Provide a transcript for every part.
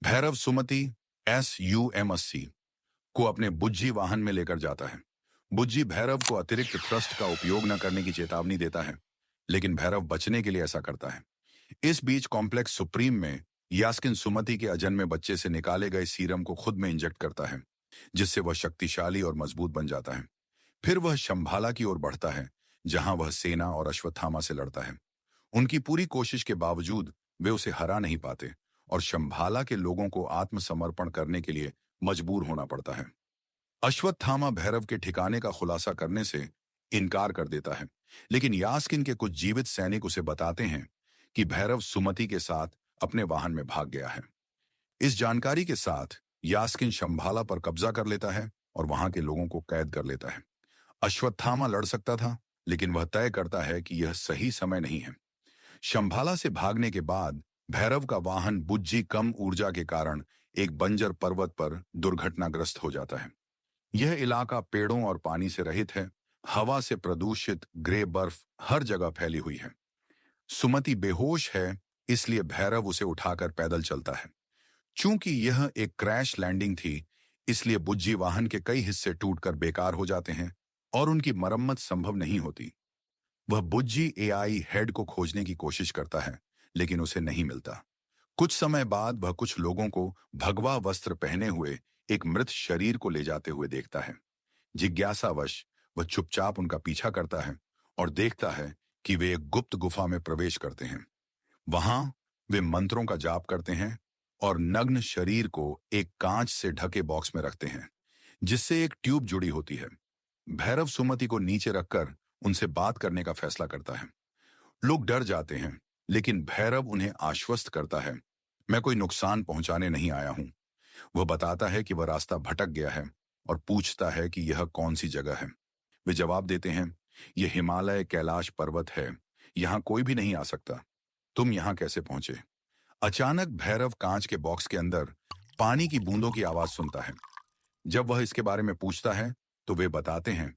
भैरव सुमति SUM80 को अपने बुज्जी वाहन में लेकर जाता है। बुज्जी भैरव को अतिरिक्त थ्रस्ट का उपयोग न करने की चेतावनी देता है, लेकिन भैरव बचने के लिए ऐसा करता है। इस बीच कॉम्प्लेक्स सुप्रीम में यास्किन सुमति के अजन्मे बच्चे से निकाले गए सीरम को खुद में इंजेक्ट करता है, जिससे वह शक्तिशाली और मजबूत बन जाता है। फिर वह शंभाला की ओर बढ़ता है, जहां वह सेना और अश्वत्थामा से लड़ता है। उनकी पूरी कोशिश के बावजूद वे उसे हरा नहीं पाते और शंभाला के लोगों को आत्मसमर्पण करने के लिए मजबूर होना पड़ता है। अश्वत्थामा भैरव के ठिकाने का खुलासा करने से इनकार कर देता है, लेकिन यास्किन के कुछ जीवित सैनिक उसे बताते हैं कि भैरव सुमति के साथ अपने वाहन में भाग गया है। इस जानकारी के साथ यास्किन शंभाला पर कब्जा कर लेता है और वहां के लोगों को कैद कर लेता है। अश्वत्थामा लड़ सकता था, लेकिन वह तय करता है कि यह सही समय नहीं है। शंभाला से भागने के बाद भैरव का वाहन बुज्जी कम ऊर्जा के कारण एक बंजर पर्वत पर दुर्घटनाग्रस्त हो जाता है। यह इलाका पेड़ों और पानी से रहित है। हवा से प्रदूषित ग्रे बर्फ हर जगह फैली हुई है। सुमति बेहोश है, इसलिए भैरव उसे उठाकर पैदल चलता है। चूंकि यह एक क्रैश लैंडिंग थी, इसलिए बुज्जी वाहन के कई हिस्से टूटकर बेकार हो जाते हैं और उनकी मरम्मत संभव नहीं होती। वह बुज्जी AI हेड को खोजने की कोशिश करता है, लेकिन उसे नहीं मिलता। कुछ समय बाद वह कुछ लोगों को भगवा वस्त्र पहने हुए एक मृत शरीर को ले जाते हुए देखता है। जिज्ञासावश वह चुपचाप उनका पीछा करता है और देखता है कि वे एक गुप्त गुफा में प्रवेश करते हैं। वहां वे मंत्रों का जाप करते हैं और नग्न शरीर को एक कांच से ढके बॉक्स में रखते हैं, जिससे एक ट्यूब जुड़ी होती है। भैरव सुमति को नीचे रखकर उनसे बात करने का फैसला करता है। लोग डर जाते हैं, लेकिन भैरव उन्हें आश्वस्त करता है, मैं कोई नुकसान पहुंचाने नहीं आया हूं। वह बताता है कि वह रास्ता भटक गया है और पूछता है कि यह कौन सी जगह है। वे जवाब देते हैं, यह हिमालय कैलाश पर्वत है, यहां कोई भी नहीं आ सकता। तुम यहां कैसे पहुंचे? अचानक भैरव कांच के बॉक्स के अंदर पानी की बूंदों की आवाज सुनता है। जब वह इसके बारे में पूछता है, तो वे बताते हैं,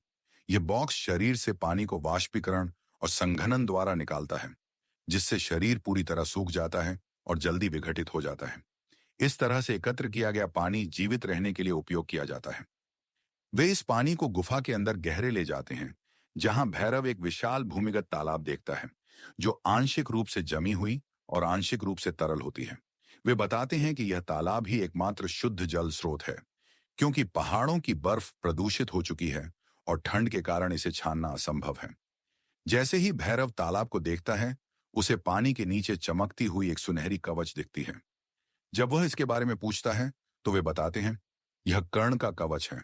यह बॉक्स शरीर से पानी को वाष्पीकरण और संघनन द्वारा निकालता है, जिससे शरीर पूरी तरह सूख जाता है और जल्दी विघटित हो जाता है। इस तरह से एकत्र किया गया पानी जीवित रहने के लिए उपयोग किया जाता है। वे इस पानी को गुफा के अंदर गहरे ले जाते हैं, जहां भैरव एक विशाल भूमिगत तालाब देखता है, जो आंशिक रूप से जमी हुई और आंशिक रूप से तरल होती है। वे बताते हैं कि यह तालाब ही एकमात्र शुद्ध जल स्रोत है, क्योंकि पहाड़ों की बर्फ प्रदूषित हो चुकी है और ठंड के कारण इसे छानना असंभव है। जैसे ही भैरव तालाब को देखता है, उसे पानी के नीचे चमकती हुई एक सुनहरी कवच दिखती है। जब वह इसके बारे में पूछता है, तो वे बताते हैं, यह कर्ण का कवच है।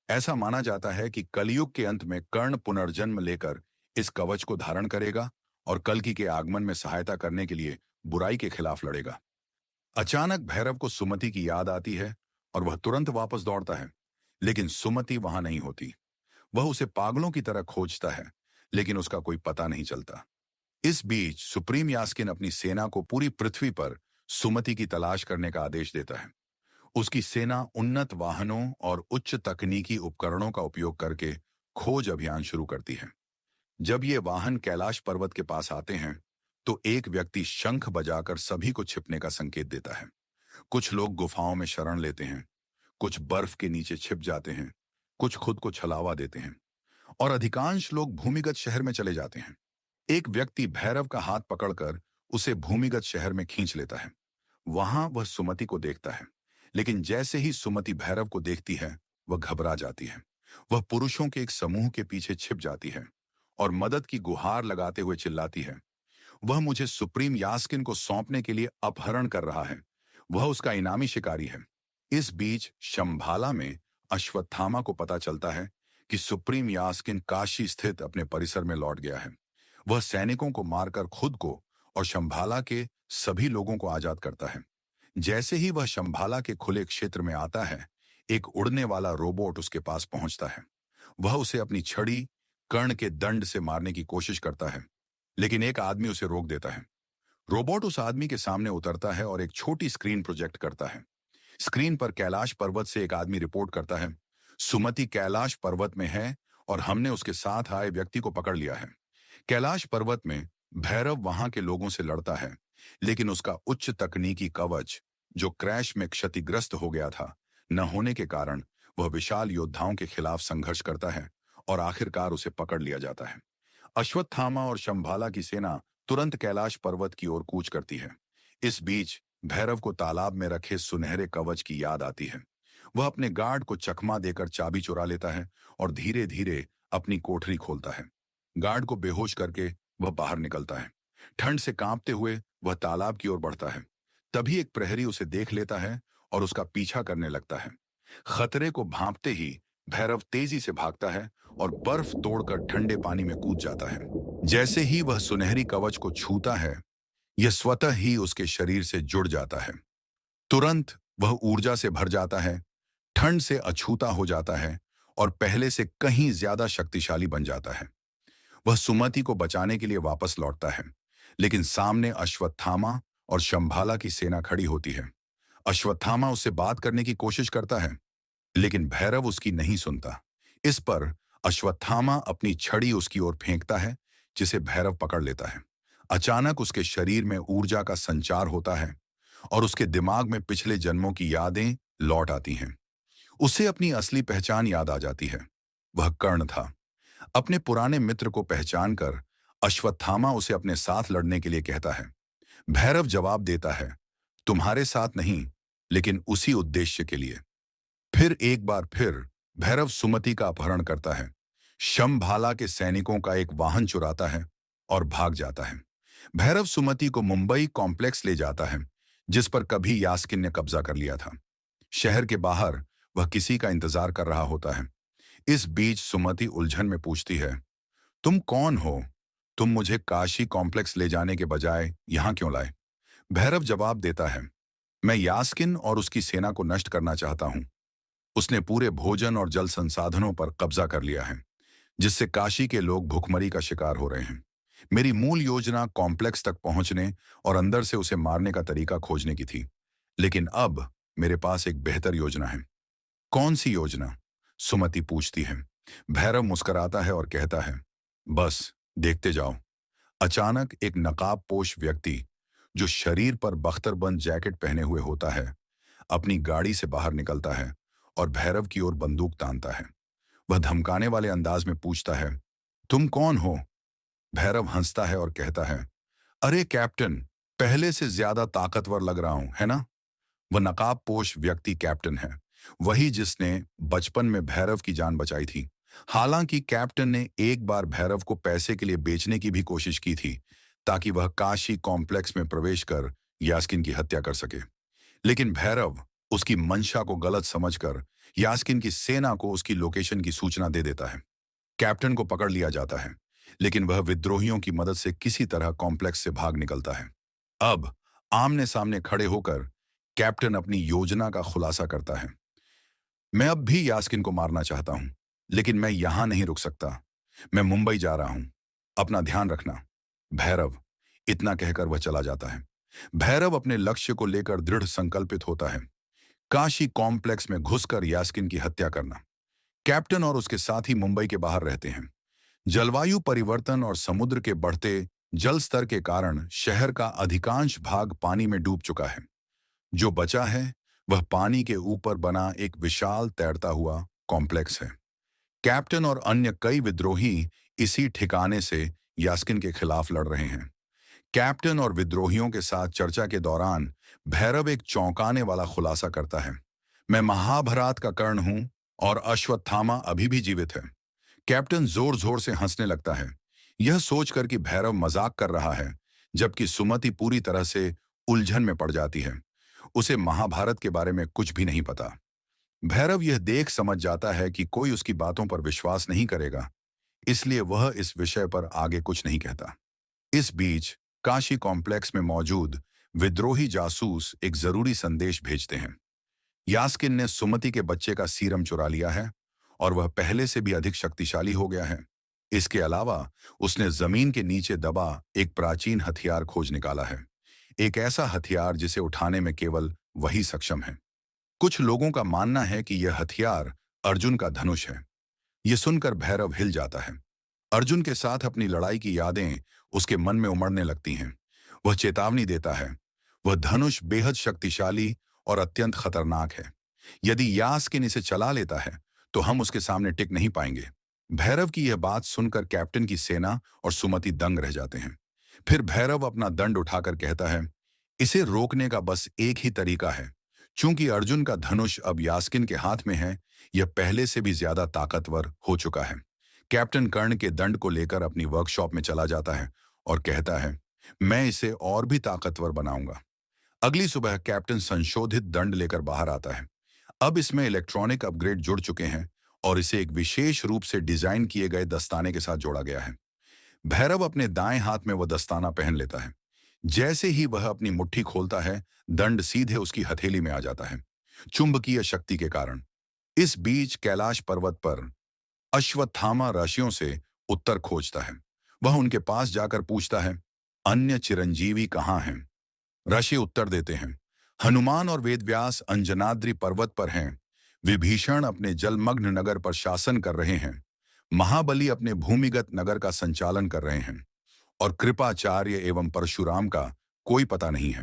ऐसा माना जाता है कि कलयुग के अंत में कर्ण पुनर्जन्म लेकर इस कवच को धारण करेगा और कल्कि के आगमन में सहायता करने के लिए बुराई के खिलाफ लड़ेगा। अचानक भैरव को सुमति की याद आती है और वह तुरंत वापस दौड़ता है, लेकिन सुमति वहां नहीं होती। वह उसे पागलों की तरह खोजता है, लेकिन उसका कोई पता नहीं चलता। इस बीच सुप्रीम यास्किन अपनी सेना को पूरी पृथ्वी पर सुमति की तलाश करने का आदेश देता है। उसकी सेना उन्नत वाहनों और उच्च तकनीकी उपकरणों का उपयोग करके खोज अभियान शुरू करती है। जब ये वाहन कैलाश पर्वत के पास आते हैं, तो एक व्यक्ति शंख बजाकर सभी को छिपने का संकेत देता है। कुछ लोग गुफाओं में शरण लेते हैं, कुछ बर्फ के नीचे छिप जाते हैं, कुछ खुद को छलावा देते हैं और अधिकांश लोग भूमिगत शहर में चले जाते हैं। एक व्यक्ति भैरव का हाथ पकड़कर उसे भूमिगत शहर में खींच लेता है। वहां वह सुमति को देखता है, लेकिन जैसे ही सुमति भैरव को देखती है, वह घबरा जाती है। वह पुरुषों के एक समूह के पीछे छिप जाती है और मदद की गुहार लगाते हुए चिल्लाती है, वह मुझे सुप्रीम यास्किन को सौंपने के लिए अपहरण कर रहा है। वह उसका इनामी शिकारी है। इस बीच शंभाला में अश्वत्थामा को पता चलता है कि सुप्रीम यास्किन काशी स्थित अपने परिसर में लौट गया है। वह सैनिकों को मारकर खुद को और शंभाला के सभी लोगों को आजाद करता है। जैसे ही वह शंभाला के खुले क्षेत्र में आता है, एक उड़ने वाला रोबोट उसके पास पहुंचता है। वह उसे अपनी छड़ी कर्ण के दंड से मारने की कोशिश करता है, लेकिन एक आदमी उसे रोक देता है। रोबोट उस आदमी के सामने उतरता है और एक छोटी स्क्रीन प्रोजेक्ट करता है। स्क्रीन पर कैलाश पर्वत से एक आदमी रिपोर्ट करता है, सुमति कैलाश पर्वत में है और हमने उसके साथ आए व्यक्ति को पकड़ लिया है। कैलाश पर्वत में भैरव वहां के लोगों से लड़ता है, लेकिन उसका उच्च तकनीकी कवच जो क्रैश में क्षतिग्रस्त हो गया था, न होने के कारण वह विशाल योद्धाओं के खिलाफ संघर्ष करता है और आखिरकार उसे पकड़ लिया जाता है। अश्वत्थामा और शंभाला की सेना तुरंत कैलाश पर्वत की ओर कूच करती है। इस बीच भैरव को तालाब में रखे सुनहरे कवच की याद आती है। वह अपने गार्ड को चकमा देकर चाबी चुरा लेता है और धीरे धीरे अपनी कोठरी खोलता है। गार्ड को बेहोश करके वह बाहर निकलता है। ठंड से कांपते हुए वह तालाब की ओर बढ़ता है। तभी एक प्रहरी उसे देख लेता है और उसका पीछा करने लगता है। खतरे को भांपते ही भैरव तेजी से भागता है और बर्फ तोड़कर ठंडे पानी में कूद जाता है। जैसे ही वह सुनहरी कवच को छूता है, यह स्वतः ही उसके शरीर से जुड़ जाता है। तुरंत वह ऊर्जा से भर जाता है, ठंड से अछूता हो जाता है और पहले से कहीं ज्यादा शक्तिशाली बन जाता है। वह सुमति को बचाने के लिए वापस लौटता है, लेकिन सामने अश्वत्थामा और शंभाला की सेना खड़ी होती है। अश्वत्थामा उससे बात करने की कोशिश करता है, लेकिन भैरव उसकी नहीं सुनता। इस पर अश्वत्थामा अपनी छड़ी उसकी ओर फेंकता है, जिसे भैरव पकड़ लेता है। अचानक उसके शरीर में ऊर्जा का संचार होता है और उसके दिमाग में पिछले जन्मों की यादें लौट आती हैं। उसे अपनी असली पहचान याद आ जाती है। वह कर्ण था। अपने पुराने मित्र को पहचानकर अश्वत्थामा उसे अपने साथ लड़ने के लिए कहता है। भैरव जवाब देता है, तुम्हारे साथ नहीं, लेकिन उसी उद्देश्य के लिए। फिर एक बार फिर भैरव सुमति का अपहरण करता है, शंभाला के सैनिकों का एक वाहन चुराता है और भाग जाता है। भैरव सुमति को मुंबई कॉम्प्लेक्स ले जाता है, जिस पर कभी यास्किन ने कब्जा कर लिया था। शहर के बाहर वह किसी का इंतजार कर रहा होता है। इस बीच सुमति उलझन में पूछती है, तुम कौन हो? तुम मुझे काशी कॉम्प्लेक्स ले जाने के बजाय यहां क्यों लाए? भैरव जवाब देता है, मैं यास्किन और उसकी सेना को नष्ट करना चाहता हूं। उसने पूरे भोजन और जल संसाधनों पर कब्जा कर लिया है, जिससे काशी के लोग भुखमरी का शिकार हो रहे हैं। मेरी मूल योजना कॉम्प्लेक्स तक पहुंचने और अंदर से उसे मारने का तरीका खोजने की थी, लेकिन अब मेरे पास एक बेहतर योजना है। कौन सी योजना? सुमति पूछती है। भैरव मुस्कुराता है और कहता है, बस देखते जाओ। अचानक एक नकाबपोश व्यक्ति, जो शरीर पर बख्तरबंद जैकेट पहने हुए होता है, अपनी गाड़ी से बाहर निकलता है और भैरव की ओर बंदूक तानता है। वह धमकाने वाले अंदाज में पूछता है, तुम कौन हो? भैरव हंसता है और कहता है, अरे कैप्टन, पहले से ज्यादा ताकतवर लग रहा हूं, है ना? वह नकाबपोश व्यक्ति कैप्टन है, वही जिसने बचपन में भैरव की जान बचाई थी। हालांकि कैप्टन ने एक बार भैरव को पैसे के लिए बेचने की भी कोशिश की थी, ताकि वह काशी कॉम्प्लेक्स में प्रवेश कर यास्किन की हत्या कर सके। लेकिन भैरव उसकी मंशा को गलत समझकर यास्किन की सेना को उसकी लोकेशन की सूचना दे देता है। कैप्टन को पकड़ लिया जाता है, लेकिन वह विद्रोहियों की मदद से किसी तरह कॉम्प्लेक्स से भाग निकलता है। अब आमने सामने खड़े होकर कैप्टन अपनी योजना का खुलासा करता है। मैं अब भी यास्किन को मारना चाहता हूं, लेकिन मैं यहां नहीं रुक सकता। मैं मुंबई जा रहा हूं। अपना ध्यान रखना, भैरव। इतना कहकर वह चला जाता है। भैरव अपने लक्ष्य को लेकर दृढ़ संकल्पित होता है, काशी कॉम्प्लेक्स में घुसकर यास्किन की हत्या करना। कैप्टन और उसके साथी मुंबई के बाहर रहते हैं। जलवायु परिवर्तन और समुद्र के बढ़ते जल स्तर के कारण शहर का अधिकांश भाग पानी में डूब चुका है। जो बचा है वह पानी के ऊपर बना एक विशाल तैरता हुआ कॉम्प्लेक्स है। कैप्टन और अन्य कई विद्रोही इसी ठिकाने से यास्किन के खिलाफ लड़ रहे हैं। कैप्टन और विद्रोहियों के साथ चर्चा के दौरान भैरव एक चौंकाने वाला खुलासा करता है, मैं महाभारत का कर्ण हूं और अश्वत्थामा अभी भी जीवित है। कैप्टन जोर जोर से हंसने लगता है, यह सोचकर कि भैरव मजाक कर रहा है, जबकि सुमति पूरी तरह से उलझन में पड़ जाती है। उसे महाभारत के बारे में कुछ भी नहीं पता। भैरव यह देख समझ जाता है कि कोई उसकी बातों पर विश्वास नहीं करेगा, इसलिए वह इस विषय पर आगे कुछ नहीं कहता। इस बीच काशी कॉम्प्लेक्स में मौजूद विद्रोही जासूस एक जरूरी संदेश भेजते हैं। यास्किन ने सुमति के बच्चे का सीरम चुरा लिया है और वह पहले से भी अधिक शक्तिशाली हो गया है। इसके अलावा उसने जमीन के नीचे दबा एक प्राचीन हथियार खोज निकाला है, एक ऐसा हथियार जिसे उठाने में केवल वही सक्षम है। कुछ लोगों का मानना है कि यह हथियार अर्जुन का धनुष है। यह सुनकर भैरव हिल जाता है। अर्जुन के साथ अपनी लड़ाई की यादें उसके मन में उमड़ने लगती हैं। वह चेतावनी देता है, वह धनुष बेहद शक्तिशाली और अत्यंत खतरनाक है। यदि यास्किन इसे चला लेता है तो हम उसके सामने टिक नहीं पाएंगे। भैरव की यह बात सुनकर कैप्टन की सेना और सुमति दंग रह जाते हैं। फिर भैरव अपना दंड उठाकर कहता है, इसे रोकने का बस एक ही तरीका है। चूंकि अर्जुन का धनुष अब यास्किन के हाथ में है, यह पहले से भी ज्यादा ताकतवर हो चुका है। कैप्टन कर्ण के दंड को लेकर अपनी वर्कशॉप में चला जाता है और कहता है, मैं इसे और भी ताकतवर बनाऊंगा। अगली सुबह कैप्टन संशोधित दंड लेकर बाहर आता है। अब इसमें इलेक्ट्रॉनिक अपग्रेड जुड़ चुके हैं और इसे एक विशेष रूप से डिजाइन किए गए दस्ताने के साथ जोड़ा गया है। भैरव अपने दाएं हाथ में वह दस्ताना पहन लेता है। जैसे ही वह अपनी मुट्ठी खोलता है, दंड सीधे उसकी हथेली में आ जाता है, चुंबकीय शक्ति के कारण। इस बीच कैलाश पर्वत पर अश्वत्थामा ऋषियों से उत्तर खोजता है। वह उनके पास जाकर पूछता है, अन्य चिरंजीवी कहाँ हैं? ऋषि उत्तर देते हैं, हनुमान और वेदव्यास अंजनाद्रि पर्वत पर हैं। विभीषण अपने जलमग्न नगर पर शासन कर रहे हैं। महाबली अपने भूमिगत नगर का संचालन कर रहे हैं। और कृपाचार्य एवं परशुराम का कोई पता नहीं है।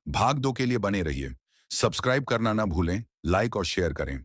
भाग 2 के लिए बने रहिए। सब्सक्राइब करना ना भूलें, लाइक और शेयर करें।